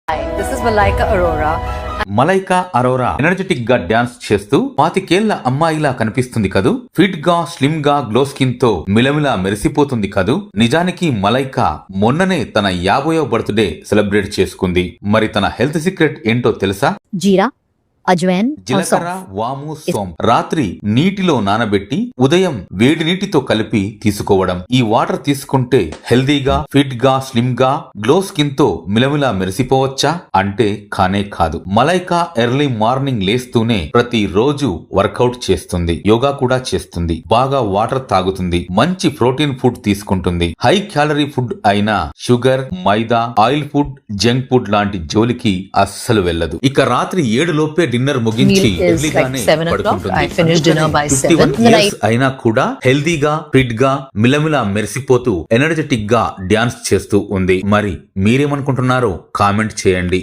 Hi, this is Malaika Arora. Malaika Arora energetic గా dance చేస్తూ 25 అమ్మాయిలా కనిపిస్తుంది కదూ. ఫిట్ గా, స్లిమ్ గా, గ్లో స్కిన్ తో మిలమిలా మెరిసిపోతుంది కదూ. నిజానికి మలైకా మొన్ననే తన 50వ బర్త్డే సెలబ్రేట్ చేసుకుంది. మరి తన హెల్త్ సీక్రెట్ ఏంటో తెలుసా? జీరా, అజ్వైన్, జీలకర్ర, వాము, సోంపు రాత్రి నీటిలో నానబెట్టి ఉదయం వేడి నీటితో కలిపి తీసుకోవడం. ఈ వాటర్ తీసుకుంటే హెల్దీగా, ఫిట్ గా, స్లిమ్ గా, గ్లో స్కిన్ తో మిలమిలా మెరిసిపోవచ్చా అంటే కానే కాదు. మలైకా ఎర్లీ మార్నింగ్ లేస్తూనే ప్రతి రోజు వర్కౌట్ చేస్తుంది, యోగా కూడా చేస్తుంది, బాగా వాటర్ తాగుతుంది, మంచి ప్రోటీన్ ఫుడ్ తీసుకుంటుంది. హై క్యాలరీ ఫుడ్ అయిన షుగర్, మైదా, ఆయిల్ ఫుడ్, జంక్ ఫుడ్ లాంటి జోలికి అస్సలు వెళ్ళదు. ఇక రాత్రి 7 లోపే డిన్నర్ ముగించి ఎర్లీగానే పడుకుంటుంది. 51 years అయినా కూడా హెల్దీగా, ఫిట్ గా, మిలమిలా మెరిసిపోతూ ఎనర్జెటిక్ గా డాన్స్ చేస్తూ ఉంది. మరి మీరేమనుకుంటున్నారో కామెంట్ చేయండి.